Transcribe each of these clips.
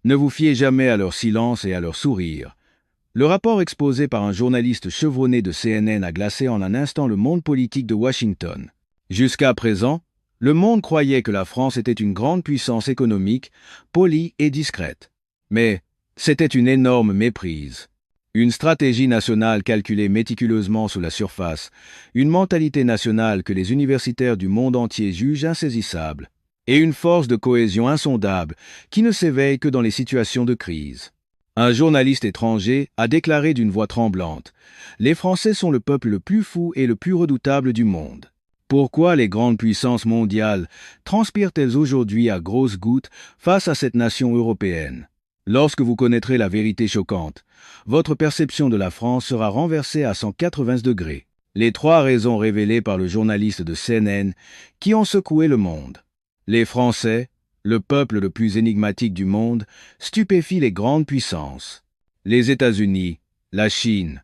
Ne vous fiez jamais à leur silence et à leur sourire. Le rapport exposé par un journaliste chevronné de CNN a glacé en un instant le monde politique de Washington. Jusqu'à présent, le monde croyait que la France était une grande puissance économique, polie et discrète. Mais c'était une énorme méprise. Une stratégie nationale calculée méticuleusement sous la surface, une mentalité nationale que les universitaires du monde entier jugent insaisissable, et une force de cohésion insondable qui ne s'éveille que dans les situations de crise. Un journaliste étranger a déclaré d'une voix tremblante « Les Français sont le peuple le plus fou et le plus redoutable du monde ». Pourquoi les grandes puissances mondiales transpirent-elles aujourd'hui à grosses gouttes face à cette nation européenne? Lorsque vous connaîtrez la vérité choquante, votre perception de la France sera renversée à 180 degrés. Les 3 raisons révélées par le journaliste de CNN qui ont secoué le monde. Les Français, le peuple le plus énigmatique du monde, stupéfient les grandes puissances. Les États-Unis, la Chine,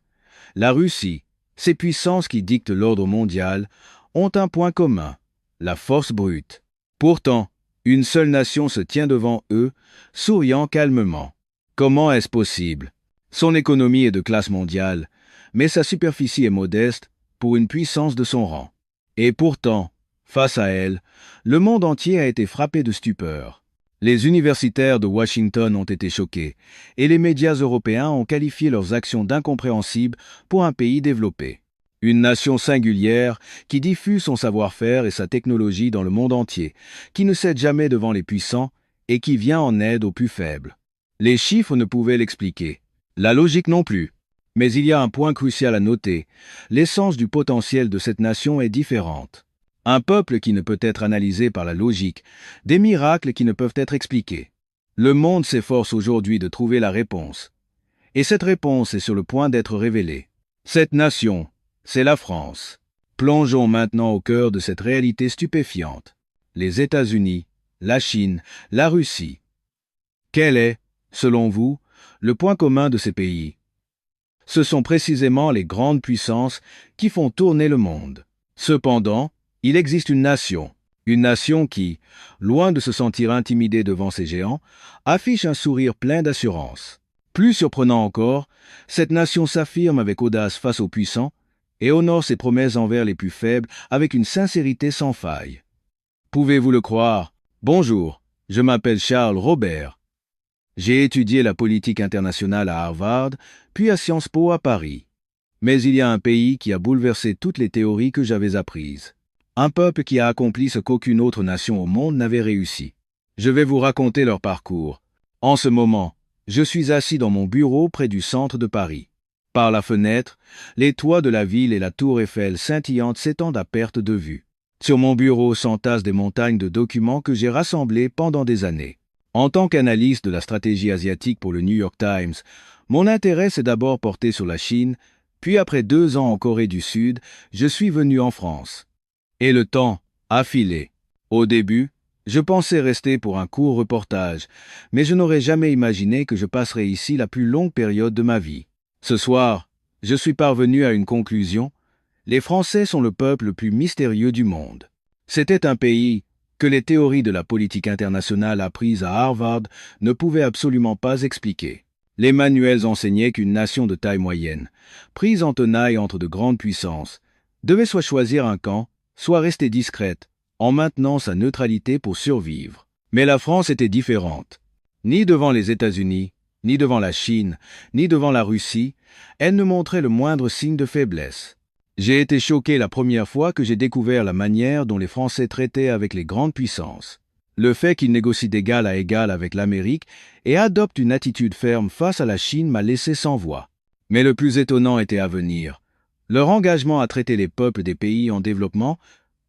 la Russie, ces puissances qui dictent l'ordre mondial, ont un point commun, la force brute. Pourtant, une seule nation se tient devant eux, souriant calmement. Comment est-ce possible? Son économie est de classe mondiale, mais sa superficie est modeste pour une puissance de son rang. Et pourtant, face à elle, le monde entier a été frappé de stupeur. Les universitaires de Washington ont été choqués, et les médias européens ont qualifié leurs actions d'incompréhensibles pour un pays développé. Une nation singulière qui diffuse son savoir-faire et sa technologie dans le monde entier, qui ne cède jamais devant les puissants et qui vient en aide aux plus faibles. Les chiffres ne pouvaient l'expliquer, la logique non plus. Mais il y a un point crucial à noter, l'essence du potentiel de cette nation est différente. Un peuple qui ne peut être analysé par la logique, des miracles qui ne peuvent être expliqués. Le monde s'efforce aujourd'hui de trouver la réponse. Et cette réponse est sur le point d'être révélée. Cette nation, c'est la France. Plongeons maintenant au cœur de cette réalité stupéfiante. Les États-Unis, la Chine, la Russie. Quel est, selon vous, le point commun de ces pays? Ce sont précisément les grandes puissances qui font tourner le monde. Cependant, il existe une nation qui, loin de se sentir intimidée devant ces géants, affiche un sourire plein d'assurance. Plus surprenant encore, cette nation s'affirme avec audace face aux puissants et honore ses promesses envers les plus faibles avec une sincérité sans faille. Pouvez-vous le croire? Bonjour, je m'appelle Charles Robert. J'ai étudié la politique internationale à Harvard, puis à Sciences Po à Paris. Mais il y a un pays qui a bouleversé toutes les théories que j'avais apprises. Un peuple qui a accompli ce qu'aucune autre nation au monde n'avait réussi. Je vais vous raconter leur parcours. En ce moment, je suis assis dans mon bureau près du centre de Paris. Par la fenêtre, les toits de la ville et la tour Eiffel scintillante s'étendent à perte de vue. Sur mon bureau s'entassent des montagnes de documents que j'ai rassemblés pendant des années. En tant qu'analyste de la stratégie asiatique pour le New York Times, mon intérêt s'est d'abord porté sur la Chine, puis après 2 ans en Corée du Sud, je suis venu en France. Et le temps a filé. Au début, je pensais rester pour un court reportage, mais je n'aurais jamais imaginé que je passerais ici la plus longue période de ma vie. Ce soir, je suis parvenu à une conclusion. Les Français sont le peuple le plus mystérieux du monde. C'était un pays que les théories de la politique internationale apprises à Harvard ne pouvaient absolument pas expliquer. Les manuels enseignaient qu'une nation de taille moyenne, prise en tenaille entre de grandes puissances, devait soit choisir un camp, soit rester discrète, en maintenant sa neutralité pour survivre. Mais la France était différente. Ni devant les États-Unis, ni devant la Chine, ni devant la Russie, elle ne montrait le moindre signe de faiblesse. J'ai été choqué la première fois que j'ai découvert la manière dont les Français traitaient avec les grandes puissances. Le fait qu'ils négocient d'égal à égal avec l'Amérique et adoptent une attitude ferme face à la Chine m'a laissé sans voix. Mais le plus étonnant était à venir. Leur engagement à traiter les peuples des pays en développement,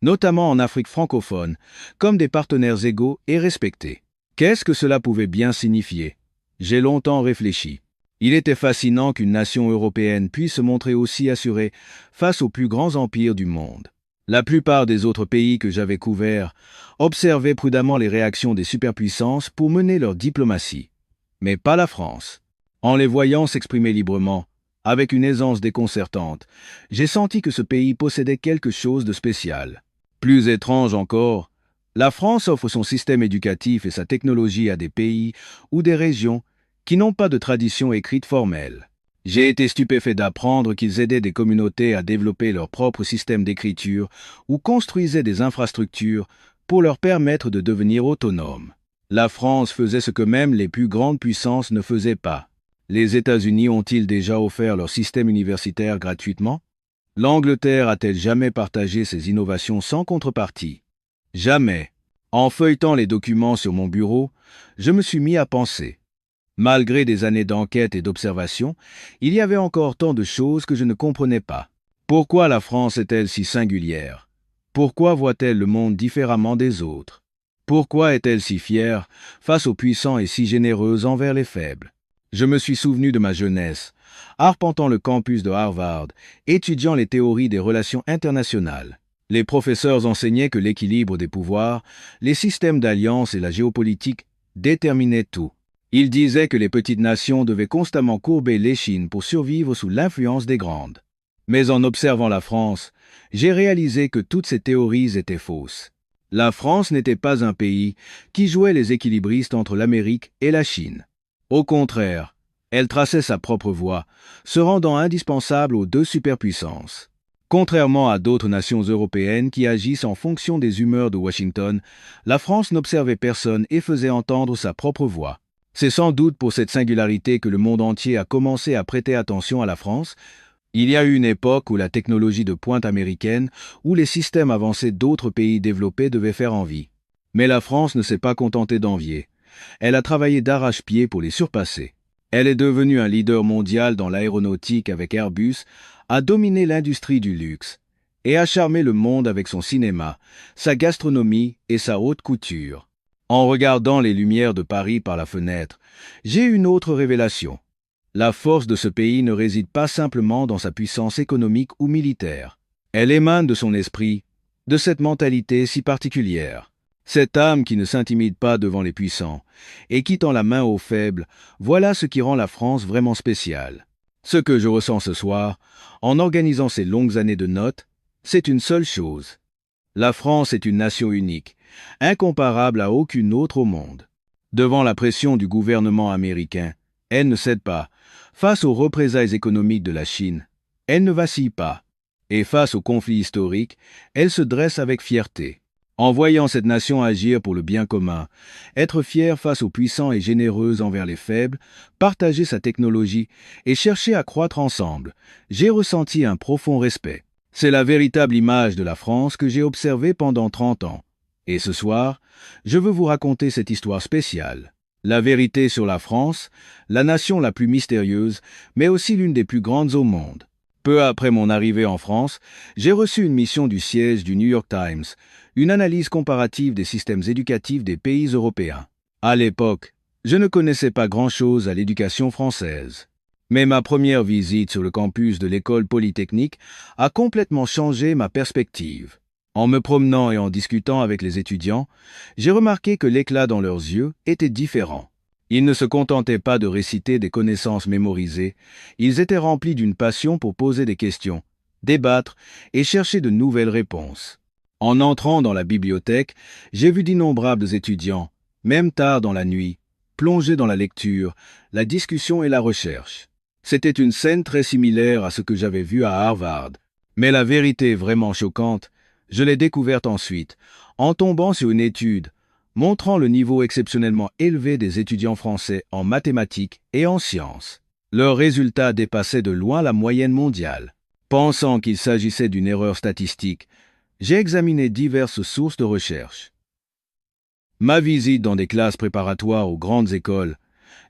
notamment en Afrique francophone, comme des partenaires égaux et respectés. Qu'est-ce que cela pouvait bien signifier? J'ai longtemps réfléchi. Il était fascinant qu'une nation européenne puisse se montrer aussi assurée face aux plus grands empires du monde. La plupart des autres pays que j'avais couverts observaient prudemment les réactions des superpuissances pour mener leur diplomatie. Mais pas la France. En les voyant s'exprimer librement, avec une aisance déconcertante, j'ai senti que ce pays possédait quelque chose de spécial. Plus étrange encore, La France offre son système éducatif et sa technologie à des pays ou des régions qui n'ont pas de tradition écrite formelle. J'ai été stupéfait d'apprendre qu'ils aidaient des communautés à développer leur propre système d'écriture ou construisaient des infrastructures pour leur permettre de devenir autonomes. La France faisait ce que même les plus grandes puissances ne faisaient pas. Les États-Unis ont-ils déjà offert leur système universitaire gratuitement? L'Angleterre a-t-elle jamais partagé ses innovations sans contrepartie? Jamais. En feuilletant les documents sur mon bureau, je me suis mis à penser. Malgré des années d'enquête et d'observation, il y avait encore tant de choses que je ne comprenais pas. Pourquoi la France est-elle si singulière? Pourquoi voit-elle le monde différemment des autres? Pourquoi est-elle si fière face aux puissants et si généreuse envers les faibles? Je me suis souvenu de ma jeunesse, arpentant le campus de Harvard, étudiant les théories des relations internationales. Les professeurs enseignaient que l'équilibre des pouvoirs, les systèmes d'alliance et la géopolitique déterminaient tout. Ils disaient que les petites nations devaient constamment courber l'échine pour survivre sous l'influence des grandes. Mais en observant la France, j'ai réalisé que toutes ces théories étaient fausses. La France n'était pas un pays qui jouait les équilibristes entre l'Amérique et la Chine. Au contraire, elle traçait sa propre voie, se rendant indispensable aux deux superpuissances. Contrairement à d'autres nations européennes qui agissent en fonction des humeurs de Washington, la France n'observait personne et faisait entendre sa propre voix. C'est sans doute pour cette singularité que le monde entier a commencé à prêter attention à la France. Il y a eu une époque où la technologie de pointe américaine ou les systèmes avancés d'autres pays développés devaient faire envie. Mais la France ne s'est pas contentée d'envier. Elle a travaillé d'arrache-pied pour les surpasser. Elle est devenue un leader mondial dans l'aéronautique avec Airbus, a dominé l'industrie du luxe et a charmé le monde avec son cinéma, sa gastronomie et sa haute couture. En regardant les lumières de Paris par la fenêtre, j'ai une autre révélation. La force de ce pays ne réside pas simplement dans sa puissance économique ou militaire. Elle émane de son esprit, de cette mentalité si particulière. Cette âme qui ne s'intimide pas devant les puissants et qui tend la main aux faibles, voilà ce qui rend la France vraiment spéciale. Ce que je ressens ce soir, en organisant ces longues années de notes, c'est une seule chose. La France est une nation unique, incomparable à aucune autre au monde. Devant la pression du gouvernement américain, elle ne cède pas. Face aux représailles économiques de la Chine, elle ne vacille pas. Et face aux conflits historiques, elle se dresse avec fierté. En voyant cette nation agir pour le bien commun, être fière face aux puissants et généreuse envers les faibles, partager sa technologie et chercher à croître ensemble, j'ai ressenti un profond respect. C'est la véritable image de la France que j'ai observée pendant 30 ans. Et ce soir, je veux vous raconter cette histoire spéciale. La vérité sur la France, la nation la plus mystérieuse, mais aussi l'une des plus grandes au monde. Peu après mon arrivée en France, j'ai reçu une mission du siège du New York Times, une analyse comparative des systèmes éducatifs des pays européens. À l'époque, je ne connaissais pas grand-chose à l'éducation française. Mais ma première visite sur le campus de l'école polytechnique a complètement changé ma perspective. En me promenant et en discutant avec les étudiants, j'ai remarqué que l'éclat dans leurs yeux était différent. Ils ne se contentaient pas de réciter des connaissances mémorisées, ils étaient remplis d'une passion pour poser des questions, débattre et chercher de nouvelles réponses. En entrant dans la bibliothèque, j'ai vu d'innombrables étudiants, même tard dans la nuit, plongés dans la lecture, la discussion et la recherche. C'était une scène très similaire à ce que j'avais vu à Harvard. Mais la vérité vraiment choquante, je l'ai découverte ensuite, en tombant sur une étude montrant le niveau exceptionnellement élevé des étudiants français en mathématiques et en sciences. Leurs résultats dépassaient de loin la moyenne mondiale. Pensant qu'il s'agissait d'une erreur statistique, j'ai examiné diverses sources de recherche. Ma visite dans des classes préparatoires aux grandes écoles,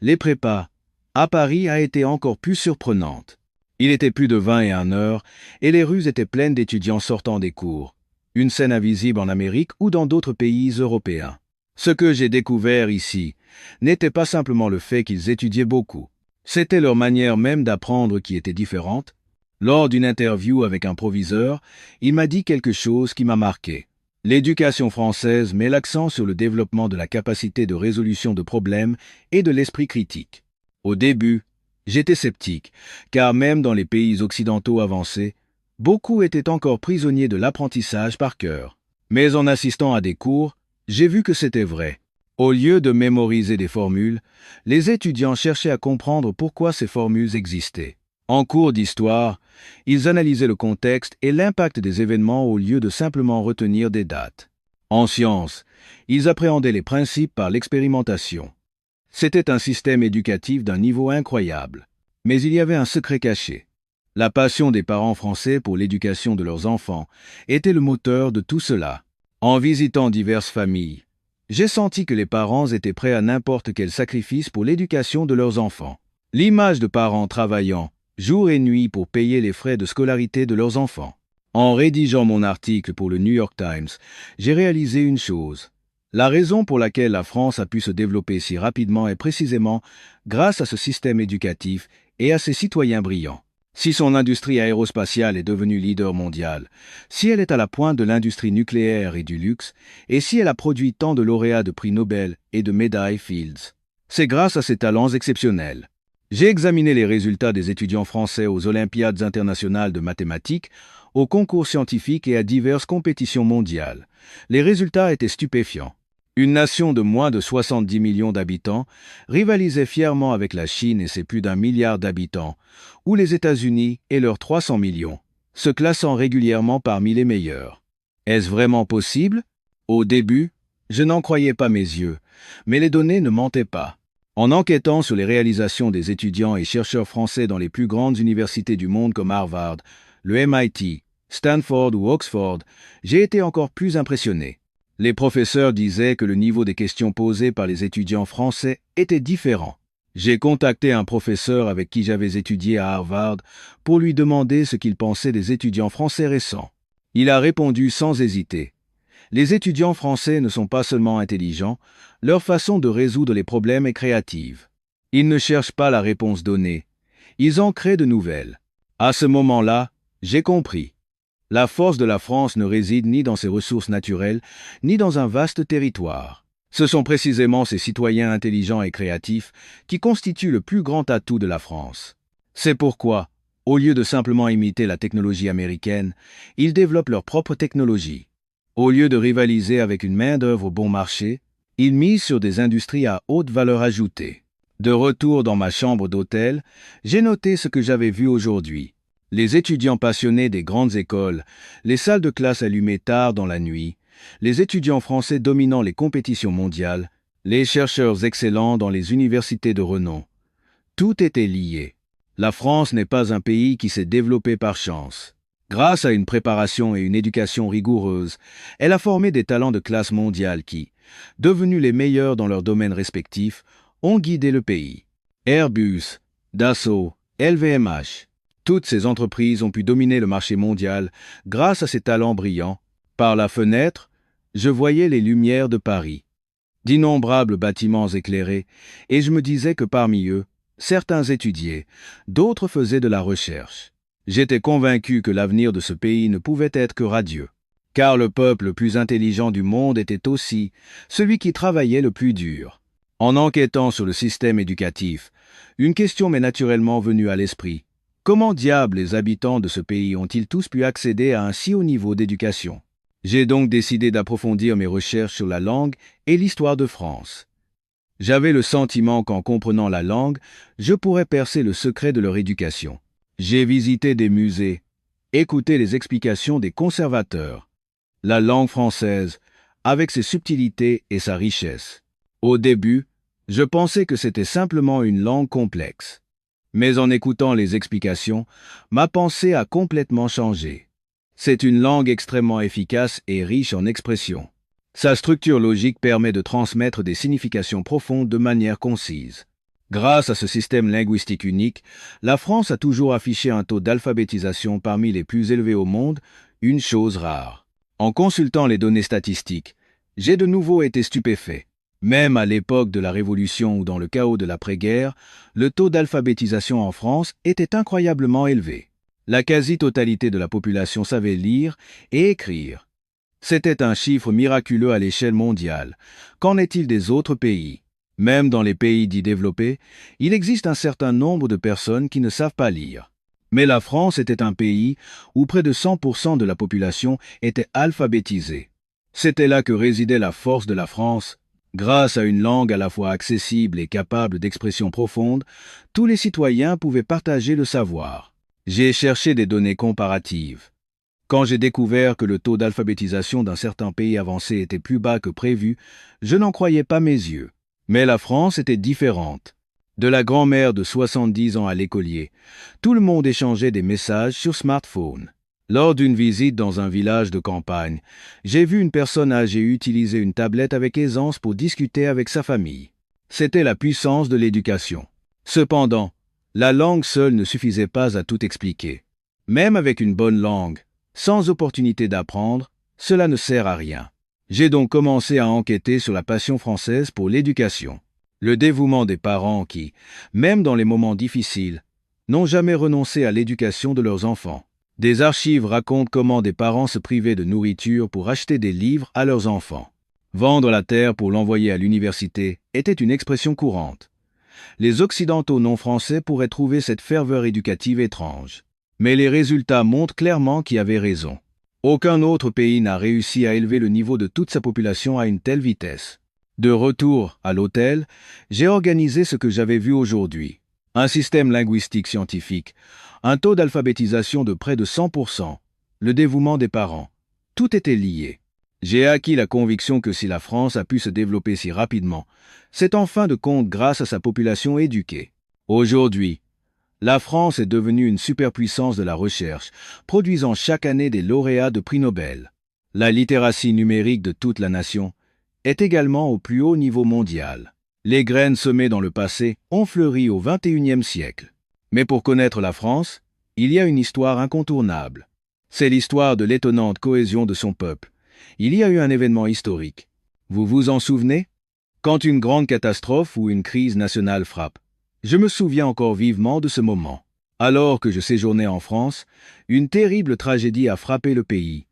les prépas, à Paris a été encore plus surprenante. Il était plus de 21 h et les rues étaient pleines d'étudiants sortant des cours. Une scène invisible en Amérique ou dans d'autres pays européens. Ce que j'ai découvert ici n'était pas simplement le fait qu'ils étudiaient beaucoup. C'était leur manière même d'apprendre qui était différente. Lors d'une interview avec un proviseur, il m'a dit quelque chose qui m'a marqué. L'éducation française met l'accent sur le développement de la capacité de résolution de problèmes et de l'esprit critique. Au début, j'étais sceptique, car même dans les pays occidentaux avancés, beaucoup étaient encore prisonniers de l'apprentissage par cœur. Mais en assistant à des cours, J'ai vu que c'était vrai. Au lieu de mémoriser des formules, les étudiants cherchaient à comprendre pourquoi ces formules existaient. En cours d'histoire, ils analysaient le contexte et l'impact des événements au lieu de simplement retenir des dates. En sciences, ils appréhendaient les principes par l'expérimentation. C'était un système éducatif d'un niveau incroyable. Mais il y avait un secret caché. La passion des parents français pour l'éducation de leurs enfants était le moteur de tout cela. En visitant diverses familles, j'ai senti que les parents étaient prêts à n'importe quel sacrifice pour l'éducation de leurs enfants. L'image de parents travaillant jour et nuit pour payer les frais de scolarité de leurs enfants. En rédigeant mon article pour le New York Times, j'ai réalisé une chose. La raison pour laquelle la France a pu se développer si rapidement est précisément grâce à ce système éducatif et à ses citoyens brillants. Si son industrie aérospatiale est devenue leader mondial, si elle est à la pointe de l'industrie nucléaire et du luxe, et si elle a produit tant de lauréats de prix Nobel et de médailles Fields, c'est grâce à ses talents exceptionnels. J'ai examiné les résultats des étudiants français aux Olympiades internationales de mathématiques, aux concours scientifiques et à diverses compétitions mondiales. Les résultats étaient stupéfiants. Une nation de moins de 70 millions d'habitants rivalisait fièrement avec la Chine et ses plus d'1 milliard d'habitants, ou les États-Unis et leurs 300 millions, se classant régulièrement parmi les meilleurs. Est-ce vraiment possible? Au début, je n'en croyais pas mes yeux, mais les données ne mentaient pas. En enquêtant sur les réalisations des étudiants et chercheurs français dans les plus grandes universités du monde comme Harvard, le MIT, Stanford ou Oxford, j'ai été encore plus impressionné. Les professeurs disaient que le niveau des questions posées par les étudiants français était différent. J'ai contacté un professeur avec qui j'avais étudié à Harvard pour lui demander ce qu'il pensait des étudiants français récents. Il a répondu sans hésiter. Les étudiants français ne sont pas seulement intelligents, leur façon de résoudre les problèmes est créative. Ils ne cherchent pas la réponse donnée, ils en créent de nouvelles. À ce moment-là, j'ai compris. La force de la France ne réside ni dans ses ressources naturelles, ni dans un vaste territoire. Ce sont précisément ces citoyens intelligents et créatifs qui constituent le plus grand atout de la France. C'est pourquoi, au lieu de simplement imiter la technologie américaine, ils développent leur propre technologie. Au lieu de rivaliser avec une main-d'œuvre bon marché, ils misent sur des industries à haute valeur ajoutée. De retour dans ma chambre d'hôtel, j'ai noté ce que j'avais vu aujourd'hui. Les étudiants passionnés des grandes écoles, les salles de classe allumées tard dans la nuit, les étudiants français dominant les compétitions mondiales, les chercheurs excellents dans les universités de renom. Tout était lié. La France n'est pas un pays qui s'est développé par chance. Grâce à une préparation et une éducation rigoureuses, elle a formé des talents de classe mondiale qui, devenus les meilleurs dans leurs domaines respectifs, ont guidé le pays. Airbus, Dassault, LVMH. Toutes ces entreprises ont pu dominer le marché mondial grâce à ces talents brillants. Par la fenêtre, je voyais les lumières de Paris, d'innombrables bâtiments éclairés, et je me disais que parmi eux, certains étudiaient, d'autres faisaient de la recherche. J'étais convaincu que l'avenir de ce pays ne pouvait être que radieux, car le peuple le plus intelligent du monde était aussi celui qui travaillait le plus dur. En enquêtant sur le système éducatif, une question m'est naturellement venue à l'esprit. Comment diable les habitants de ce pays ont-ils tous pu accéder à un si haut niveau d'éducation? J'ai donc décidé d'approfondir mes recherches sur la langue et l'histoire de France. J'avais le sentiment qu'en comprenant la langue, je pourrais percer le secret de leur éducation. J'ai visité des musées, écouté les explications des conservateurs. La langue française, avec ses subtilités et sa richesse. Au début, je pensais que c'était simplement une langue complexe. Mais en écoutant les explications, ma pensée a complètement changé. C'est une langue extrêmement efficace et riche en expressions. Sa structure logique permet de transmettre des significations profondes de manière concise. Grâce à ce système linguistique unique, la France a toujours affiché un taux d'alphabétisation parmi les plus élevés au monde, une chose rare. En consultant les données statistiques, j'ai de nouveau été stupéfait. Même à l'époque de la Révolution ou dans le chaos de l'après-guerre, le taux d'alphabétisation en France était incroyablement élevé. La quasi-totalité de la population savait lire et écrire. C'était un chiffre miraculeux à l'échelle mondiale. Qu'en est-il des autres pays? Même dans les pays dits développés, il existe un certain nombre de personnes qui ne savent pas lire. Mais la France était un pays où près de 100% de la population était alphabétisée. C'était là que résidait la force de la France. Grâce à une langue à la fois accessible et capable d'expression profonde, tous les citoyens pouvaient partager le savoir. J'ai cherché des données comparatives. Quand j'ai découvert que le taux d'alphabétisation d'un certain pays avancé était plus bas que prévu, je n'en croyais pas mes yeux. Mais la France était différente. De la grand-mère de 70 ans à l'écolier, tout le monde échangeait des messages sur smartphone. Lors d'une visite dans un village de campagne, j'ai vu une personne âgée utiliser une tablette avec aisance pour discuter avec sa famille. C'était la puissance de l'éducation. Cependant, la langue seule ne suffisait pas à tout expliquer. Même avec une bonne langue, sans opportunité d'apprendre, cela ne sert à rien. J'ai donc commencé à enquêter sur la passion française pour l'éducation. Le dévouement des parents qui, même dans les moments difficiles, n'ont jamais renoncé à l'éducation de leurs enfants. Des archives racontent comment des parents se privaient de nourriture pour acheter des livres à leurs enfants. Vendre la terre pour l'envoyer à l'université était une expression courante. Les Occidentaux non français pourraient trouver cette ferveur éducative étrange. Mais les résultats montrent clairement qui avait raison. Aucun autre pays n'a réussi à élever le niveau de toute sa population à une telle vitesse. De retour à l'hôtel, j'ai organisé ce que j'avais vu aujourd'hui. Un système linguistique scientifique, un taux d'alphabétisation de près de 100%, le dévouement des parents. Tout était lié. J'ai acquis la conviction que si la France a pu se développer si rapidement, c'est en fin de compte grâce à sa population éduquée. Aujourd'hui, la France est devenue une superpuissance de la recherche, produisant chaque année des lauréats de prix Nobel. La littératie numérique de toute la nation est également au plus haut niveau mondial. Les graines semées dans le passé ont fleuri au XXIe siècle. Mais pour connaître la France, il y a une histoire incontournable. C'est l'histoire de l'étonnante cohésion de son peuple. Il y a eu un événement historique. Vous vous en souvenez? Quand une grande catastrophe ou une crise nationale frappe. Je me souviens encore vivement de ce moment. Alors que je séjournais en France, une terrible tragédie a frappé le pays.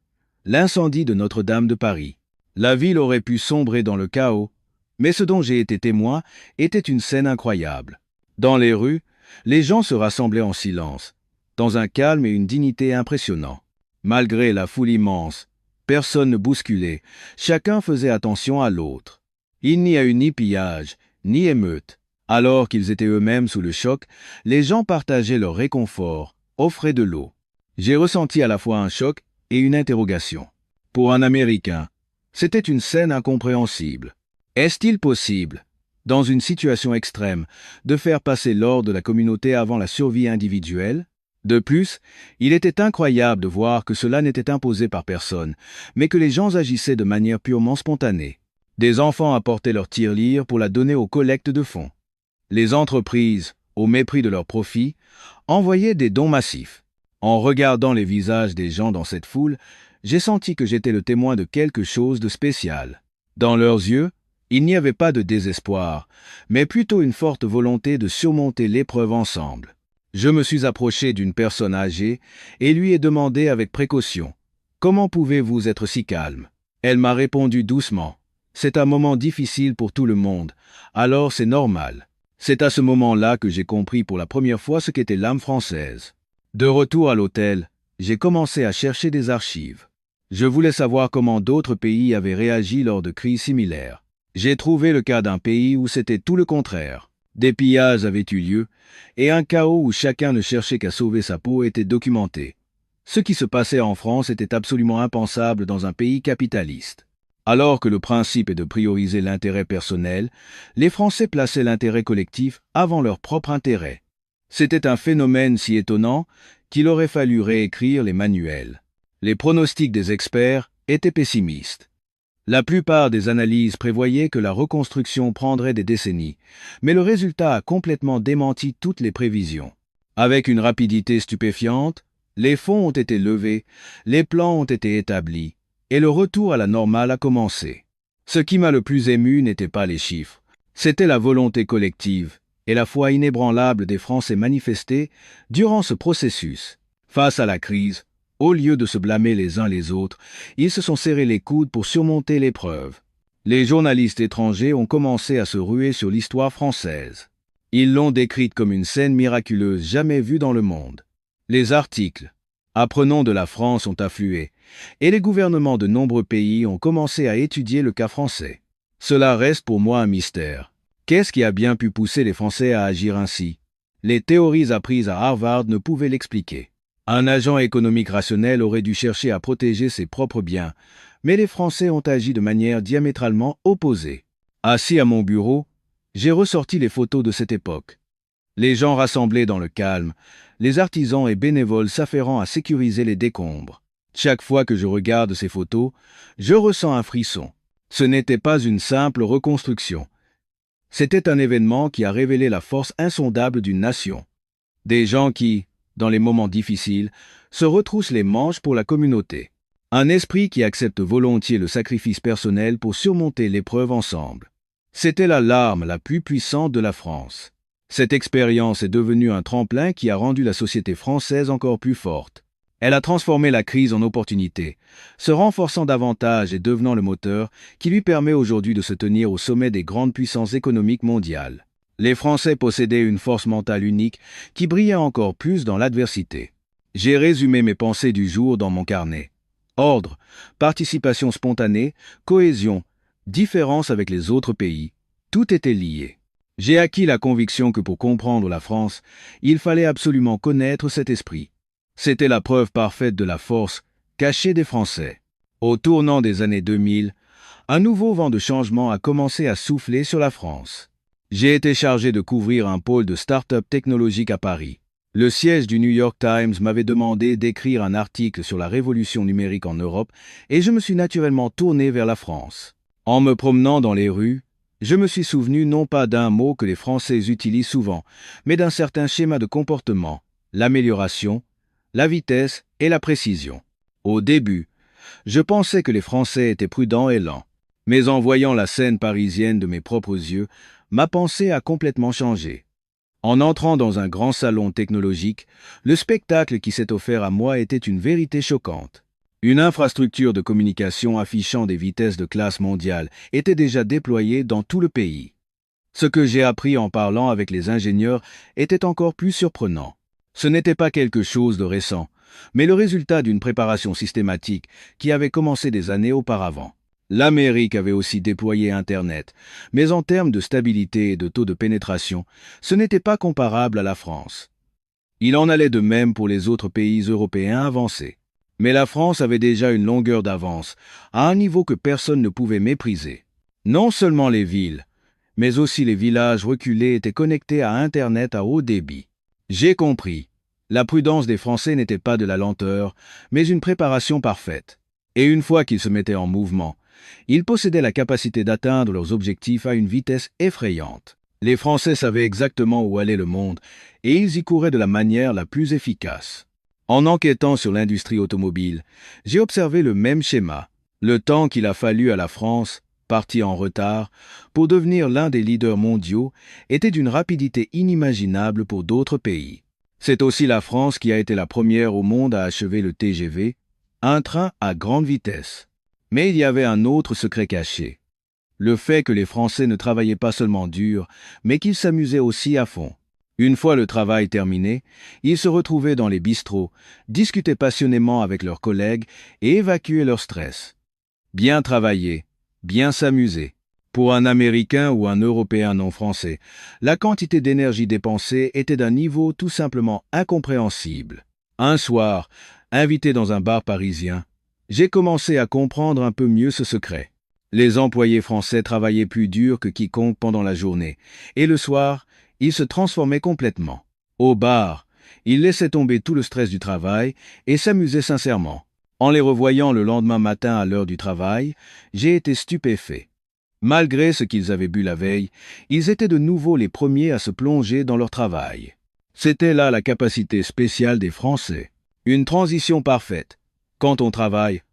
L'incendie de Notre-Dame de Paris. La ville aurait pu sombrer dans le chaos, mais ce dont j'ai été témoin était une scène incroyable. Dans les rues, les gens se rassemblaient en silence, dans un calme et une dignité impressionnants. Malgré la foule immense, personne ne bousculait, chacun faisait attention à l'autre. Il n'y a eu ni pillage, ni émeute. Alors qu'ils étaient eux-mêmes sous le choc, les gens partageaient leur réconfort, offraient de l'eau. J'ai ressenti à la fois un choc et une interrogation. Pour un Américain, c'était une scène incompréhensible. Est-il possible, dans une situation extrême, de faire passer l'ordre de la communauté avant la survie individuelle? De plus, il était incroyable de voir que cela n'était imposé par personne, mais que les gens agissaient de manière purement spontanée. Des enfants apportaient leur tirelire pour la donner aux collectes de fonds. Les entreprises, au mépris de leurs profits, envoyaient des dons massifs. En regardant les visages des gens dans cette foule, j'ai senti que j'étais le témoin de quelque chose de spécial. Dans leurs yeux, il n'y avait pas de désespoir, mais plutôt une forte volonté de surmonter l'épreuve ensemble. Je me suis approché d'une personne âgée et lui ai demandé avec précaution « Comment pouvez-vous être si calme ?» Elle m'a répondu doucement « C'est un moment difficile pour tout le monde, alors c'est normal. » C'est à ce moment-là que j'ai compris pour la première fois ce qu'était l'âme française. De retour à l'hôtel, j'ai commencé à chercher des archives. Je voulais savoir comment d'autres pays avaient réagi lors de crises similaires. J'ai trouvé le cas d'un pays où c'était tout le contraire. Des pillages avaient eu lieu, et un chaos où chacun ne cherchait qu'à sauver sa peau était documenté. Ce qui se passait en France était absolument impensable dans un pays capitaliste. Alors que le principe est de prioriser l'intérêt personnel, les Français plaçaient l'intérêt collectif avant leur propre intérêt. C'était un phénomène si étonnant qu'il aurait fallu réécrire les manuels. Les pronostics des experts étaient pessimistes. La plupart des analyses prévoyaient que la reconstruction prendrait des décennies, mais le résultat a complètement démenti toutes les prévisions. Avec une rapidité stupéfiante, les fonds ont été levés, les plans ont été établis, et le retour à la normale a commencé. Ce qui m'a le plus ému n'était pas les chiffres, c'était la volonté collective et la foi inébranlable des Français manifestée durant ce processus. Face à la crise, au lieu de se blâmer les uns les autres, ils se sont serrés les coudes pour surmonter l'épreuve. Les journalistes étrangers ont commencé à se ruer sur l'histoire française. Ils l'ont décrite comme une scène miraculeuse jamais vue dans le monde. Les articles, Apprenants de la France ont afflué, et les gouvernements de nombreux pays ont commencé à étudier le cas français. Cela reste pour moi un mystère. Qu'est-ce qui a bien pu pousser les Français à agir ainsi? Les théories apprises à Harvard ne pouvaient l'expliquer. Un agent économique rationnel aurait dû chercher à protéger ses propres biens, mais les Français ont agi de manière diamétralement opposée. Assis à mon bureau, j'ai ressorti les photos de cette époque. Les gens rassemblés dans le calme, les artisans et bénévoles s'affairant à sécuriser les décombres. Chaque fois que je regarde ces photos, je ressens un frisson. Ce n'était pas une simple reconstruction. C'était un événement qui a révélé la force insondable d'une nation. Des gens qui, dans les moments difficiles, se retroussent les manches pour la communauté. Un esprit qui accepte volontiers le sacrifice personnel pour surmonter l'épreuve ensemble. C'était la larme la plus puissante de la France. Cette expérience est devenue un tremplin qui a rendu la société française encore plus forte. Elle a transformé la crise en opportunité, se renforçant davantage et devenant le moteur qui lui permet aujourd'hui de se tenir au sommet des grandes puissances économiques mondiales. Les Français possédaient une force mentale unique qui brillait encore plus dans l'adversité. J'ai résumé mes pensées du jour dans mon carnet. Ordre, participation spontanée, cohésion, différence avec les autres pays, tout était lié. J'ai acquis la conviction que pour comprendre la France, il fallait absolument connaître cet esprit. C'était la preuve parfaite de la force cachée des Français. Au tournant des années 2000, un nouveau vent de changement a commencé à souffler sur la France. J'ai été chargé de couvrir un pôle de start-up technologique à Paris. Le siège du New York Times m'avait demandé d'écrire un article sur la révolution numérique en Europe et je me suis naturellement tourné vers la France. En me promenant dans les rues, je me suis souvenu non pas d'un mot que les Français utilisent souvent, mais d'un certain schéma de comportement, l'amélioration, la vitesse et la précision. Au début, je pensais que les Français étaient prudents et lents, mais en voyant la scène parisienne de mes propres yeux, ma pensée a complètement changé. En entrant dans un grand salon technologique, le spectacle qui s'est offert à moi était une vérité choquante. Une infrastructure de communication affichant des vitesses de classe mondiale était déjà déployée dans tout le pays. Ce que j'ai appris en parlant avec les ingénieurs était encore plus surprenant. Ce n'était pas quelque chose de récent, mais le résultat d'une préparation systématique qui avait commencé des années auparavant. L'Amérique avait aussi déployé Internet, mais en termes de stabilité et de taux de pénétration, ce n'était pas comparable à la France. Il en allait de même pour les autres pays européens avancés. Mais la France avait déjà une longueur d'avance, à un niveau que personne ne pouvait mépriser. Non seulement les villes, mais aussi les villages reculés étaient connectés à Internet à haut débit. J'ai compris. La prudence des Français n'était pas de la lenteur, mais une préparation parfaite. Et une fois qu'ils se mettaient en mouvement, ils possédaient la capacité d'atteindre leurs objectifs à une vitesse effrayante. Les Français savaient exactement où allait le monde, et ils y couraient de la manière la plus efficace. En enquêtant sur l'industrie automobile, j'ai observé le même schéma. Le temps qu'il a fallu à la France, partie en retard, pour devenir l'un des leaders mondiaux, était d'une rapidité inimaginable pour d'autres pays. C'est aussi la France qui a été la première au monde à achever le TGV, un train à grande vitesse. Mais il y avait un autre secret caché. Le fait que les Français ne travaillaient pas seulement dur, mais qu'ils s'amusaient aussi à fond. Une fois le travail terminé, ils se retrouvaient dans les bistrots, discutaient passionnément avec leurs collègues et évacuaient leur stress. Bien travailler, bien s'amuser. Pour un Américain ou un Européen non français, la quantité d'énergie dépensée était d'un niveau tout simplement incompréhensible. Un soir, invité dans un bar parisien, j'ai commencé à comprendre un peu mieux ce secret. Les employés français travaillaient plus dur que quiconque pendant la journée, et le soir, ils se transformaient complètement. Au bar, ils laissaient tomber tout le stress du travail et s'amusaient sincèrement. En les revoyant le lendemain matin à l'heure du travail, j'ai été stupéfait. Malgré ce qu'ils avaient bu la veille, ils étaient de nouveau les premiers à se plonger dans leur travail. C'était là la capacité spéciale des Français. Une transition parfaite. Quand on travaille,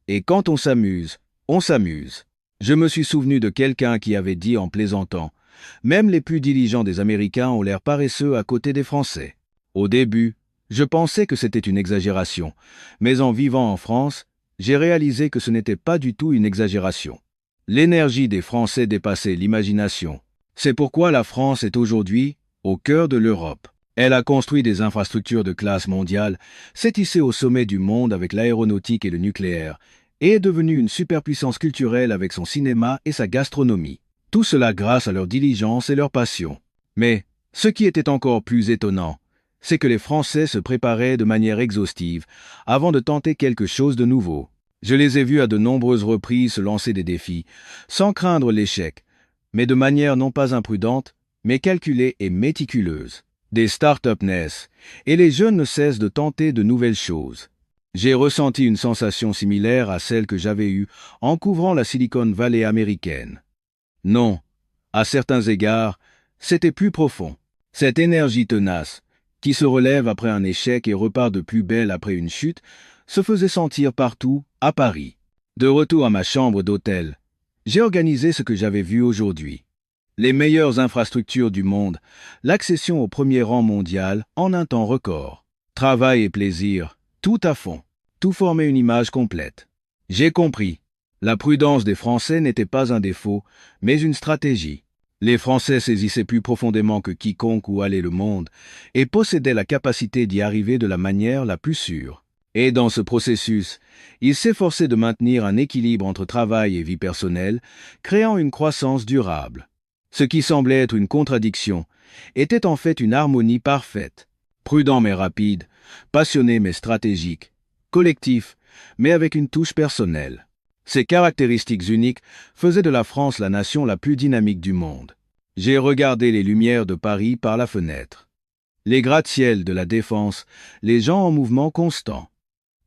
et quand on s'amuse, on s'amuse. Je me suis souvenu de quelqu'un qui avait dit en plaisantant « Même les plus diligents des Américains ont l'air paresseux à côté des Français ». Au début, je pensais que c'était une exagération, mais en vivant en France, j'ai réalisé que ce n'était pas du tout une exagération. L'énergie des Français dépassait l'imagination. C'est pourquoi la France est aujourd'hui au cœur de l'Europe. Elle a construit des infrastructures de classe mondiale, s'est hissée au sommet du monde avec l'aéronautique et le nucléaire, et est devenue une superpuissance culturelle avec son cinéma et sa gastronomie. Tout cela grâce à leur diligence et leur passion. Mais, ce qui était encore plus étonnant, c'est que les Français se préparaient de manière exhaustive avant de tenter quelque chose de nouveau. Je les ai vus à de nombreuses reprises se lancer des défis, sans craindre l'échec, mais de manière non pas imprudente, mais calculée et méticuleuse. Des start-up naissent, et les jeunes ne cessent de tenter de nouvelles choses. J'ai ressenti une sensation similaire à celle que j'avais eue en couvrant la Silicon Valley américaine. Non, à certains égards, c'était plus profond. Cette énergie tenace, qui se relève après un échec et repart de plus belle après une chute, se faisait sentir partout, à Paris. De retour à ma chambre d'hôtel, j'ai organisé ce que j'avais vu aujourd'hui. Les meilleures infrastructures du monde, l'accession au premier rang mondial en un temps record. Travail et plaisir, tout à fond. Tout formait une image complète. J'ai compris. La prudence des Français n'était pas un défaut, mais une stratégie. Les Français saisissaient plus profondément que quiconque où allait le monde et possédaient la capacité d'y arriver de la manière la plus sûre. Et dans ce processus, ils s'efforçaient de maintenir un équilibre entre travail et vie personnelle, créant une croissance durable. Ce qui semblait être une contradiction était en fait une harmonie parfaite. Prudent mais rapide, passionné mais stratégique, collectif mais avec une touche personnelle. Ces caractéristiques uniques faisaient de la France la nation la plus dynamique du monde. J'ai regardé les lumières de Paris par la fenêtre. Les gratte-ciels de la Défense, les gens en mouvement constant.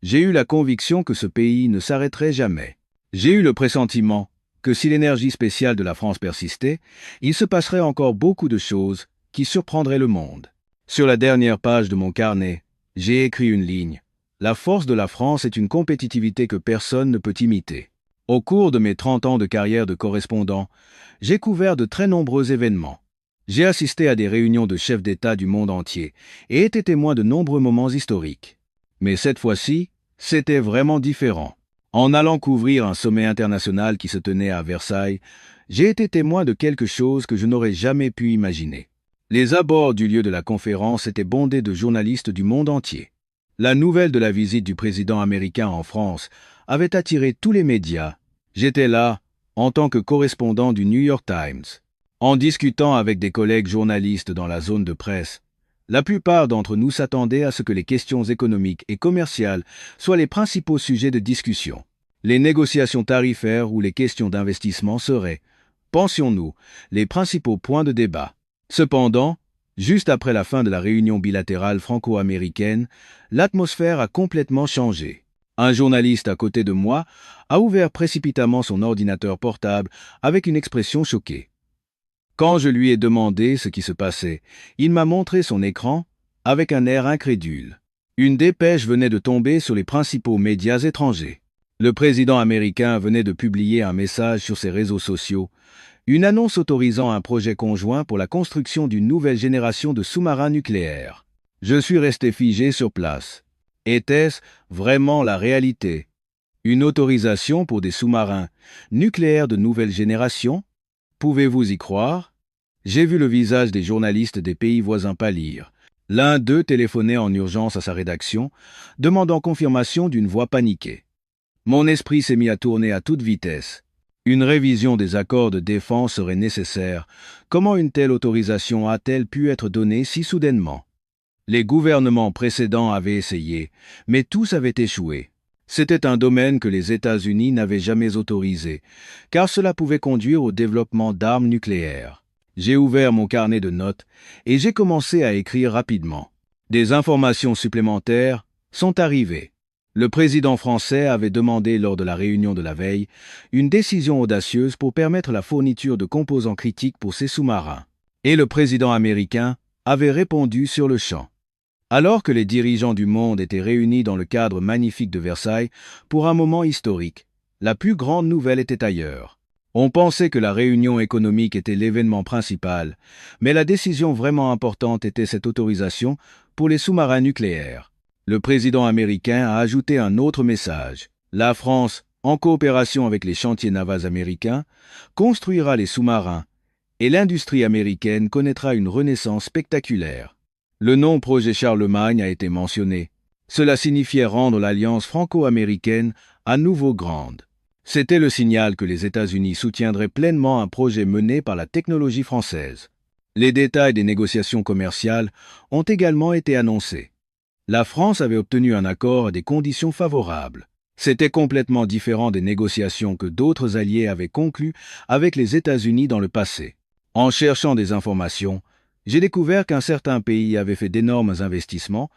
J'ai eu la conviction que ce pays ne s'arrêterait jamais. J'ai eu le pressentiment que si l'énergie spéciale de la France persistait, il se passerait encore beaucoup de choses qui surprendraient le monde. Sur la dernière page de mon carnet, j'ai écrit une ligne. La force de la France est une compétitivité que personne ne peut imiter. Au cours de mes 30 ans de carrière de correspondant, j'ai couvert de très nombreux événements. J'ai assisté à des réunions de chefs d'État du monde entier et été témoin de nombreux moments historiques. Mais cette fois-ci, c'était vraiment différent. En allant couvrir un sommet international qui se tenait à Versailles, j'ai été témoin de quelque chose que je n'aurais jamais pu imaginer. Les abords du lieu de la conférence étaient bondés de journalistes du monde entier. La nouvelle de la visite du président américain en France avait attiré tous les médias. J'étais là, en tant que correspondant du New York Times. En discutant avec des collègues journalistes dans la zone de presse, la plupart d'entre nous s'attendaient à ce que les questions économiques et commerciales soient les principaux sujets de discussion. Les négociations tarifaires ou les questions d'investissement seraient, pensions-nous, les principaux points de débat. Cependant, juste après la fin de la réunion bilatérale franco-américaine, l'atmosphère a complètement changé. Un journaliste à côté de moi a ouvert précipitamment son ordinateur portable avec une expression choquée. Quand je lui ai demandé ce qui se passait, il m'a montré son écran avec un air incrédule. Une dépêche venait de tomber sur les principaux médias étrangers. Le président américain venait de publier un message sur ses réseaux sociaux, une annonce autorisant un projet conjoint pour la construction d'une nouvelle génération de sous-marins nucléaires. Je suis resté figé sur place. Était-ce vraiment la réalité? Une autorisation pour des sous-marins nucléaires de nouvelle génération? Pouvez-vous y croire? J'ai vu le visage des journalistes des pays voisins pâlir. L'un d'eux téléphonait en urgence à sa rédaction, demandant confirmation d'une voix paniquée. Mon esprit s'est mis à tourner à toute vitesse. Une révision des accords de défense serait nécessaire. Comment une telle autorisation a-t-elle pu être donnée si soudainement? Les gouvernements précédents avaient essayé, mais tous avaient échoué. C'était un domaine que les États-Unis n'avaient jamais autorisé, car cela pouvait conduire au développement d'armes nucléaires. J'ai ouvert mon carnet de notes et j'ai commencé à écrire rapidement. Des informations supplémentaires sont arrivées. Le président français avait demandé lors de la réunion de la veille une décision audacieuse pour permettre la fourniture de composants critiques pour ses sous-marins. Et le président américain avait répondu sur le champ. Alors que les dirigeants du monde étaient réunis dans le cadre magnifique de Versailles pour un moment historique, la plus grande nouvelle était ailleurs. On pensait que la réunion économique était l'événement principal, mais la décision vraiment importante était cette autorisation pour les sous-marins nucléaires. Le président américain a ajouté un autre message. La France, en coopération avec les chantiers navals américains, construira les sous-marins et l'industrie américaine connaîtra une renaissance spectaculaire. Le nom projet Charlemagne a été mentionné. Cela signifiait rendre l'alliance franco-américaine à nouveau grande. C'était le signal que les États-Unis soutiendraient pleinement un projet mené par la technologie française. Les détails des négociations commerciales ont également été annoncés. La France avait obtenu un accord à des conditions favorables. C'était complètement différent des négociations que d'autres alliés avaient conclues avec les États-Unis dans le passé. En cherchant des informations, j'ai découvert qu'un certain pays avait fait d'énormes investissements,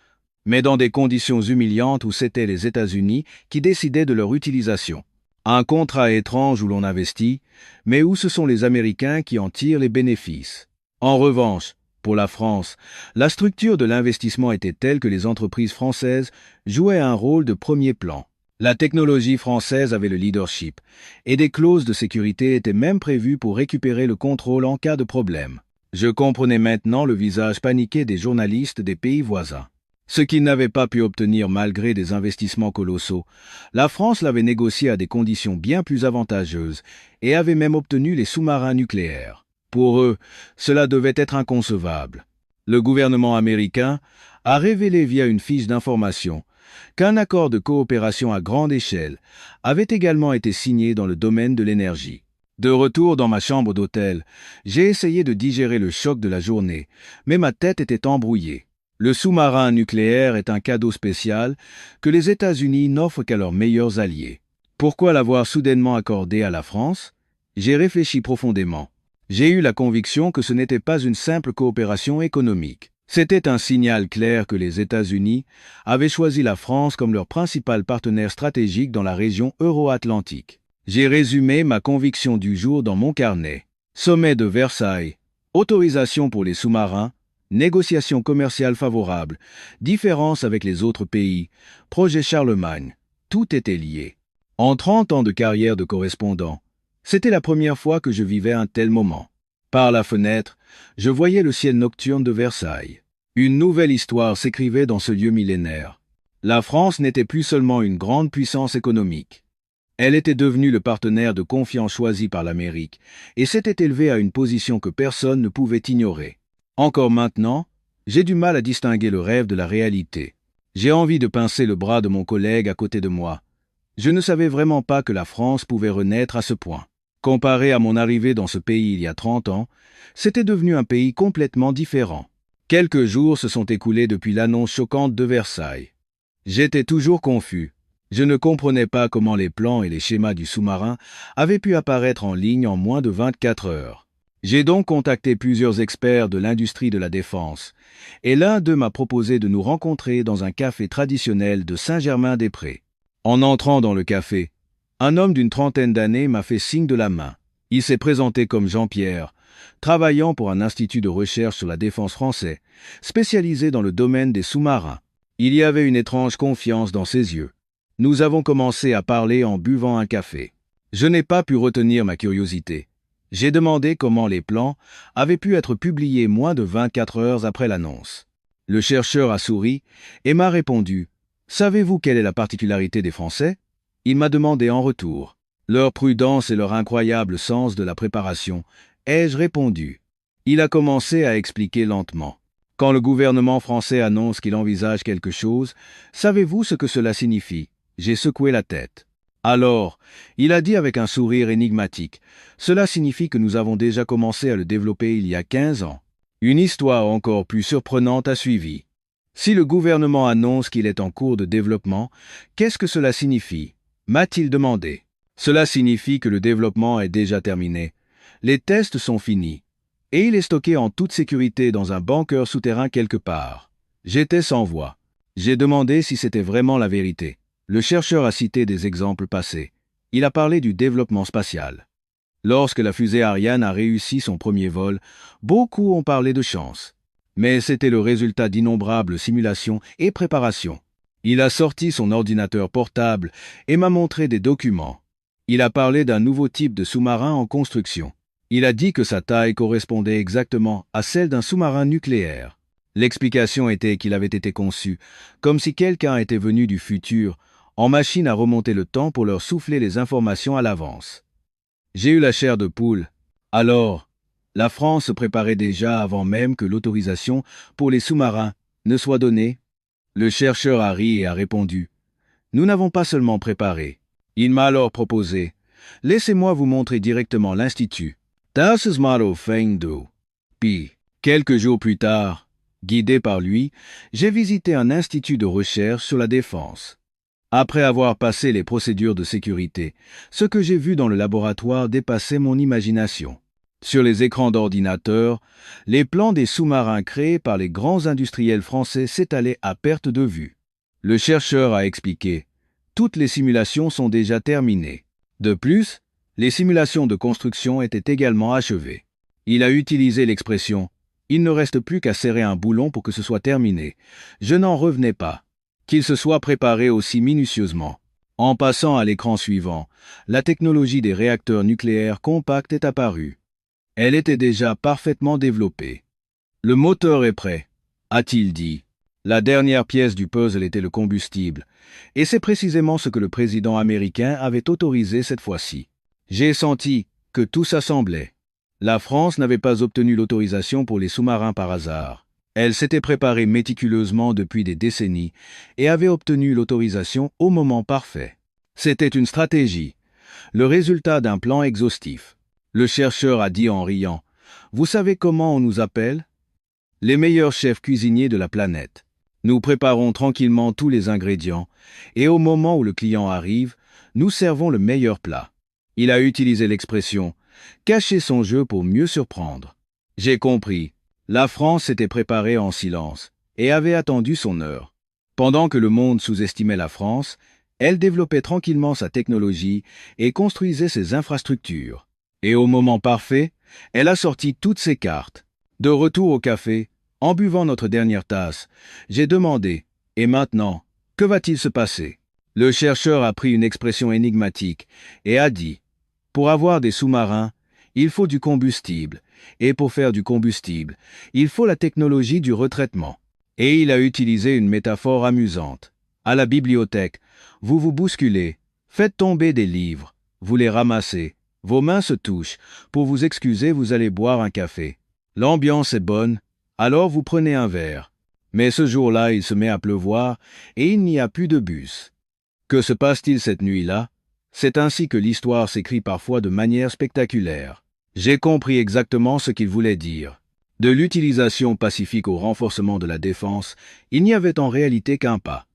mais dans des conditions humiliantes où c'étaient les États-Unis qui décidaient de leur utilisation. Un contrat étrange où l'on investit, mais où ce sont les Américains qui en tirent les bénéfices. En revanche, pour la France, la structure de l'investissement était telle que les entreprises françaises jouaient un rôle de premier plan. La technologie française avait le leadership, et des clauses de sécurité étaient même prévues pour récupérer le contrôle en cas de problème. Je comprenais maintenant le visage paniqué des journalistes des pays voisins. Ce qu'ils n'avaient pas pu obtenir malgré des investissements colossaux, la France l'avait négocié à des conditions bien plus avantageuses et avait même obtenu les sous-marins nucléaires. Pour eux, cela devait être inconcevable. Le gouvernement américain a révélé via une fiche d'information qu'un accord de coopération à grande échelle avait également été signé dans le domaine de l'énergie. De retour dans ma chambre d'hôtel, j'ai essayé de digérer le choc de la journée, mais ma tête était embrouillée. Le sous-marin nucléaire est un cadeau spécial que les États-Unis n'offrent qu'à leurs meilleurs alliés. Pourquoi l'avoir soudainement accordé à la France? J'ai réfléchi profondément. J'ai eu la conviction que ce n'était pas une simple coopération économique. C'était un signal clair que les États-Unis avaient choisi la France comme leur principal partenaire stratégique dans la région euro-atlantique. J'ai résumé ma conviction du jour dans mon carnet. Sommet de Versailles, autorisation pour les sous-marins, négociations commerciales favorables, différences avec les autres pays, projet Charlemagne, tout était lié. En 30 ans de carrière de correspondant, c'était la première fois que je vivais un tel moment. Par la fenêtre, je voyais le ciel nocturne de Versailles. Une nouvelle histoire s'écrivait dans ce lieu millénaire. La France n'était plus seulement une grande puissance économique. Elle était devenue le partenaire de confiance choisi par l'Amérique et s'était élevée à une position que personne ne pouvait ignorer. Encore maintenant, j'ai du mal à distinguer le rêve de la réalité. J'ai envie de pincer le bras de mon collègue à côté de moi. Je ne savais vraiment pas que la France pouvait renaître à ce point. Comparé à mon arrivée dans ce pays il y a 30 ans, c'était devenu un pays complètement différent. Quelques jours se sont écoulés depuis l'annonce choquante de Versailles. J'étais toujours confus. Je ne comprenais pas comment les plans et les schémas du sous-marin avaient pu apparaître en ligne en moins de 24 heures. J'ai donc contacté plusieurs experts de l'industrie de la défense, et l'un d'eux m'a proposé de nous rencontrer dans un café traditionnel de Saint-Germain-des-Prés. En entrant dans le café, un homme d'une trentaine d'années m'a fait signe de la main. Il s'est présenté comme Jean-Pierre, travaillant pour un institut de recherche sur la défense français, spécialisé dans le domaine des sous-marins. Il y avait une étrange confiance dans ses yeux. Nous avons commencé à parler en buvant un café. Je n'ai pas pu retenir ma curiosité. J'ai demandé comment les plans avaient pu être publiés moins de 24 heures après l'annonce. Le chercheur a souri et m'a répondu « Savez-vous quelle est la particularité des Français ?» Il m'a demandé en retour. Leur prudence et leur incroyable sens de la préparation, ai-je répondu. Il a commencé à expliquer lentement. Quand le gouvernement français annonce qu'il envisage quelque chose, savez-vous ce que cela signifie? J'ai secoué la tête. Alors, il a dit avec un sourire énigmatique, « Cela signifie que nous avons déjà commencé à le développer il y a 15 ans. » Une histoire encore plus surprenante a suivi. Si le gouvernement annonce qu'il est en cours de développement, qu'est-ce que cela signifie? M'a-t-il demandé. Cela signifie que le développement est déjà terminé. Les tests sont finis. Et il est stocké en toute sécurité dans un bunker souterrain quelque part. J'étais sans voix. J'ai demandé si c'était vraiment la vérité. Le chercheur a cité des exemples passés. Il a parlé du développement spatial. Lorsque la fusée Ariane a réussi son premier vol, beaucoup ont parlé de chance. Mais c'était le résultat d'innombrables simulations et préparations. Il a sorti son ordinateur portable et m'a montré des documents. Il a parlé d'un nouveau type de sous-marin en construction. Il a dit que sa taille correspondait exactement à celle d'un sous-marin nucléaire. L'explication était qu'il avait été conçu comme si quelqu'un était venu du futur en machine à remonter le temps pour leur souffler les informations à l'avance. J'ai eu la chair de poule. Alors, La France se préparait déjà avant même que l'autorisation pour les sous-marins ne soit donnée. Le chercheur a ri et a répondu: Nous n'avons pas seulement préparé. Il m'a alors proposé: Laissez-moi vous montrer directement l'institut. Das ist mal fein du. Puis, quelques jours plus tard, guidé par lui, j'ai visité un institut de recherche sur la défense. Après avoir passé les procédures de sécurité, ce que j'ai vu dans le laboratoire dépassait mon imagination. Sur les écrans d'ordinateur, les plans des sous-marins créés par les grands industriels français s'étalaient à perte de vue. Le chercheur a expliqué: toutes les simulations sont déjà terminées. De plus, les simulations de construction étaient également achevées. Il a utilisé l'expression: il ne reste plus qu'à serrer un boulon pour que ce soit terminé. Je n'en revenais pas. Qu'il se soit préparé aussi minutieusement. En passant à l'écran suivant, la technologie des réacteurs nucléaires compacts est apparue. Elle était déjà parfaitement développée. Le moteur est prêt, a-t-il dit. La dernière pièce du puzzle était le combustible, et c'est précisément ce que le président américain avait autorisé cette fois-ci. J'ai senti que tout s'assemblait. La France n'avait pas obtenu l'autorisation pour les sous-marins par hasard. Elle s'était préparée méticuleusement depuis des décennies et avait obtenu l'autorisation au moment parfait. C'était une stratégie, le résultat d'un plan exhaustif. Le chercheur a dit en riant: Vous savez comment on nous appelle? Les meilleurs chefs cuisiniers de la planète. Nous préparons tranquillement tous les ingrédients, et au moment où le client arrive, nous servons le meilleur plat. Il a utilisé l'expression « cacher son jeu pour mieux surprendre ». J'ai compris. La France s'était préparée en silence et avait attendu son heure. Pendant que le monde sous-estimait la France, elle développait tranquillement sa technologie et construisait ses infrastructures. Et au moment parfait, elle a sorti toutes ses cartes. De retour au café, en buvant notre dernière tasse, j'ai demandé: Et maintenant, que va-t-il se passer? Le chercheur a pris une expression énigmatique et a dit: Pour avoir des sous-marins, il faut du combustible, et pour faire du combustible, il faut la technologie du retraitement. Et il a utilisé une métaphore amusante. À la bibliothèque, vous vous bousculez, faites tomber des livres, vous les ramassez, vos mains se touchent, pour vous excuser vous allez boire un café. L'ambiance est bonne, alors vous prenez un verre. Mais ce jour-là, il se met à pleuvoir et il n'y a plus de bus. Que se passe-t-il cette nuit-là? C'est ainsi que l'histoire s'écrit parfois de manière spectaculaire. J'ai compris exactement ce qu'il voulait dire. De l'utilisation pacifique au renforcement de la défense, il n'y avait en réalité qu'un pas.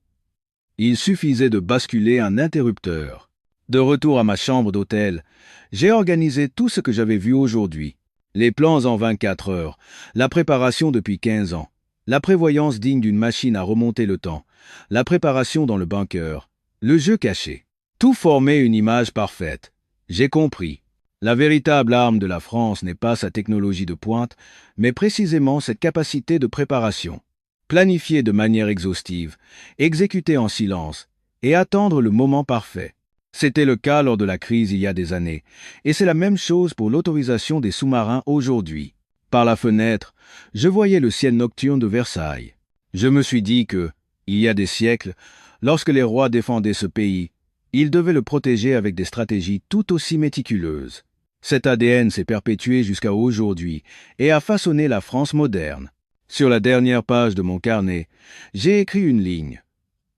Il suffisait de basculer un interrupteur. De retour à ma chambre d'hôtel, j'ai organisé tout ce que j'avais vu aujourd'hui. Les plans en 24 heures, la préparation depuis 15 ans, la prévoyance digne d'une machine à remonter le temps, la préparation dans le bunker, le jeu caché. Tout formait une image parfaite. J'ai compris. La véritable arme de la France n'est pas sa technologie de pointe, mais précisément cette capacité de préparation. Planifier de manière exhaustive, exécuter en silence et attendre le moment parfait. C'était le cas lors de la crise il y a des années, et c'est la même chose pour l'autorisation des sous-marins aujourd'hui. Par la fenêtre, je voyais le ciel nocturne de Versailles. Je me suis dit que, il y a des siècles, lorsque les rois défendaient ce pays, ils devaient le protéger avec des stratégies tout aussi méticuleuses. Cet ADN s'est perpétué jusqu'à aujourd'hui et a façonné la France moderne. Sur la dernière page de mon carnet, j'ai écrit une ligne.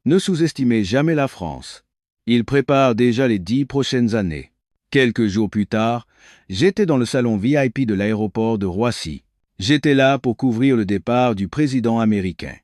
Ne sous-estimez jamais la France. Il prépare déjà les 10 prochaines années. Quelques jours plus tard, j'étais dans le salon VIP de l'aéroport de Roissy. J'étais là pour couvrir le départ du président américain.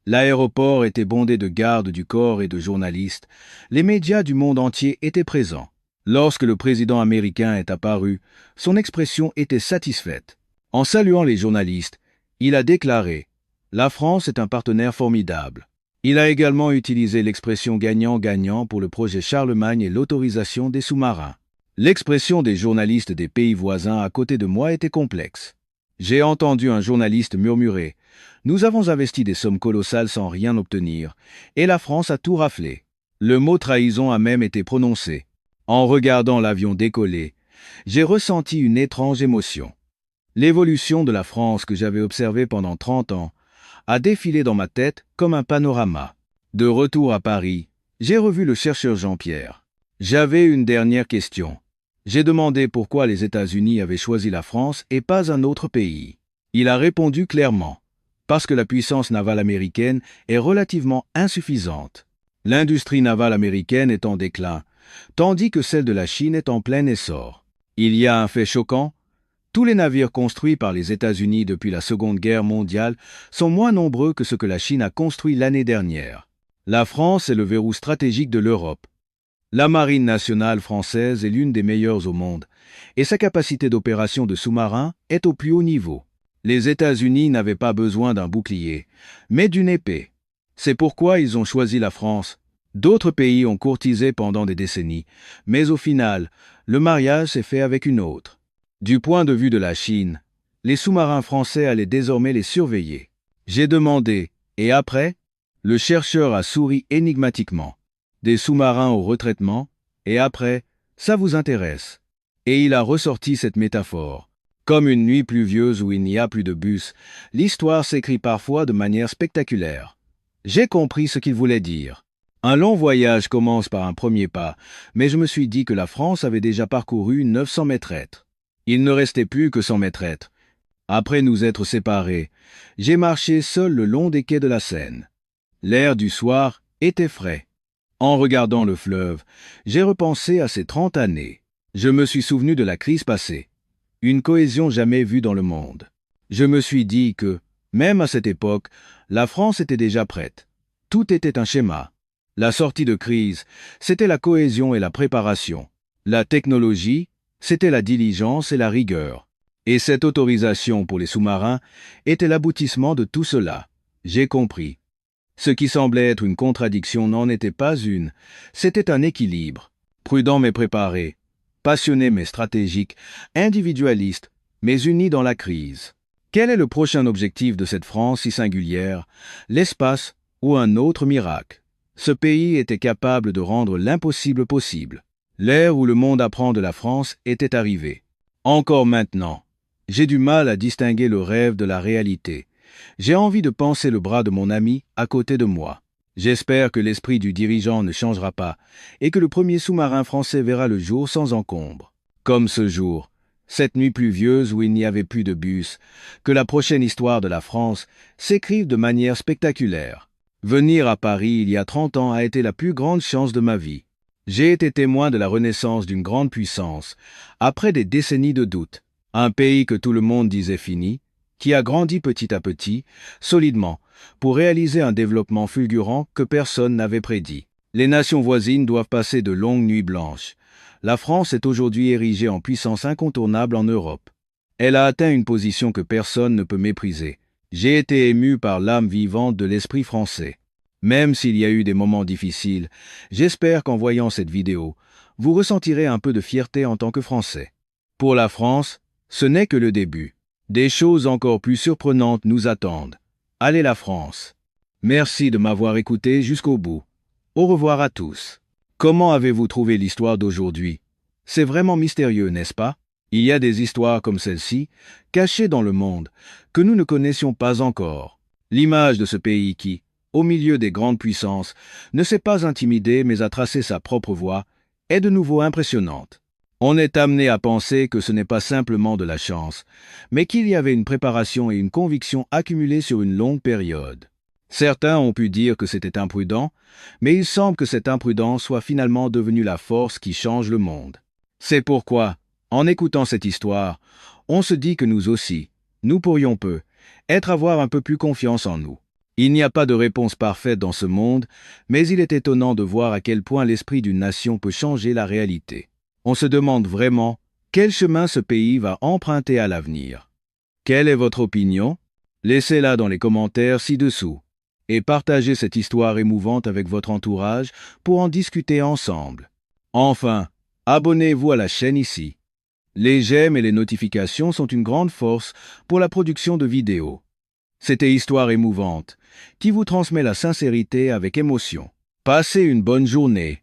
L'aéroport était bondé de gardes du corps et de journalistes. Les médias du monde entier étaient présents. Lorsque le président américain est apparu, son expression était satisfaite. En saluant les journalistes, il a déclaré: « La France est un partenaire formidable ». Il a également utilisé l'expression gagnant-gagnant pour le projet Charlemagne et l'autorisation des sous-marins. L'expression des journalistes des pays voisins à côté de moi était complexe. J'ai entendu un journaliste murmurer: « Nous avons investi des sommes colossales sans rien obtenir, et la France a tout raflé. » Le mot trahison a même été prononcé. En regardant l'avion décoller, j'ai ressenti une étrange émotion. L'évolution de la France que j'avais observée pendant 30 ans a défilé dans ma tête comme un panorama. De retour à Paris, j'ai revu le chercheur Jean-Pierre. J'avais une dernière question. J'ai demandé pourquoi les États-Unis avaient choisi la France et pas un autre pays. Il a répondu clairement. Parce que la puissance navale américaine est relativement insuffisante. L'industrie navale américaine est en déclin, tandis que celle de la Chine est en plein essor. Il y a un fait choquant. Tous les navires construits par les États-Unis depuis la Seconde Guerre mondiale sont moins nombreux que ce que la Chine a construit l'année dernière. La France est le verrou stratégique de l'Europe. La marine nationale française est l'une des meilleures au monde, et sa capacité d'opération de sous-marins est au plus haut niveau. Les États-Unis n'avaient pas besoin d'un bouclier, mais d'une épée. C'est pourquoi ils ont choisi la France. D'autres pays ont courtisé pendant des décennies, mais au final, le mariage s'est fait avec une autre. Du point de vue de la Chine, les sous-marins français allaient désormais les surveiller. J'ai demandé, et après? Le chercheur a souri énigmatiquement. Des sous-marins au retraitement, et après, ça vous intéresse. Et il a ressorti cette métaphore. Comme une nuit pluvieuse où il n'y a plus de bus, l'histoire s'écrit parfois de manière spectaculaire. J'ai compris ce qu'il voulait dire. Un long voyage commence par un premier pas, mais je me suis dit que la France avait déjà parcouru 900 mètres. Il ne restait plus que 100 mètres. Après nous être séparés, j'ai marché seul le long des quais de la Seine. L'air du soir était frais. En regardant le fleuve, j'ai repensé à ces 30 années. Je me suis souvenu de la crise passée. Une cohésion jamais vue dans le monde. Je me suis dit que, même à cette époque, la France était déjà prête. Tout était un schéma. La sortie de crise, c'était la cohésion et la préparation. La technologie, c'était la diligence et la rigueur. Et cette autorisation pour les sous-marins était l'aboutissement de tout cela. J'ai compris. Ce qui semblait être une contradiction n'en était pas une. C'était un équilibre. Prudent mais préparé. Passionné mais stratégique, individualiste, mais uni dans la crise. Quel est le prochain objectif de cette France si singulière? L'espace ou un autre miracle? Ce pays était capable de rendre l'impossible possible. L'ère où le monde apprend de la France était arrivée. Encore maintenant, j'ai du mal à distinguer le rêve de la réalité. J'ai envie de panser le bras de mon ami à côté de moi. J'espère que l'esprit du dirigeant ne changera pas et que le premier sous-marin français verra le jour sans encombre. Comme ce jour, cette nuit pluvieuse où il n'y avait plus de bus, que la prochaine histoire de la France s'écrive de manière spectaculaire. Venir à Paris il y a 30 ans a été la plus grande chance de ma vie. J'ai été témoin de la renaissance d'une grande puissance, après des décennies de doutes. Un pays que tout le monde disait fini, qui a grandi petit à petit, solidement, pour réaliser un développement fulgurant que personne n'avait prédit. Les nations voisines doivent passer de longues nuits blanches. La France est aujourd'hui érigée en puissance incontournable en Europe. Elle a atteint une position que personne ne peut mépriser. J'ai été ému par l'âme vivante de l'esprit français. Même s'il y a eu des moments difficiles, j'espère qu'en voyant cette vidéo, vous ressentirez un peu de fierté en tant que Français. Pour la France, ce n'est que le début. Des choses encore plus surprenantes nous attendent. Allez la France! Merci de m'avoir écouté jusqu'au bout. Au revoir à tous. Comment avez-vous trouvé l'histoire d'aujourd'hui? C'est vraiment mystérieux, n'est-ce pas? Il y a des histoires comme celle-ci, cachées dans le monde, que nous ne connaissions pas encore. L'image de ce pays qui, au milieu des grandes puissances, ne s'est pas intimidé mais a tracé sa propre voie, est de nouveau impressionnante. On est amené à penser que ce n'est pas simplement de la chance, mais qu'il y avait une préparation et une conviction accumulées sur une longue période. Certains ont pu dire que c'était imprudent, mais il semble que cette imprudence soit finalement devenue la force qui change le monde. C'est pourquoi, en écoutant cette histoire, on se dit que nous aussi, nous pourrions avoir un peu plus confiance en nous. Il n'y a pas de réponse parfaite dans ce monde, mais il est étonnant de voir à quel point l'esprit d'une nation peut changer la réalité. On se demande vraiment quel chemin ce pays va emprunter à l'avenir. Quelle est votre opinion? Laissez-la dans les commentaires ci-dessous. Et partagez cette histoire émouvante avec votre entourage pour en discuter ensemble. Enfin, abonnez-vous à la chaîne ici. Les j'aime et les notifications sont une grande force pour la production de vidéos. C'était Histoire émouvante, qui vous transmet la sincérité avec émotion. Passez une bonne journée.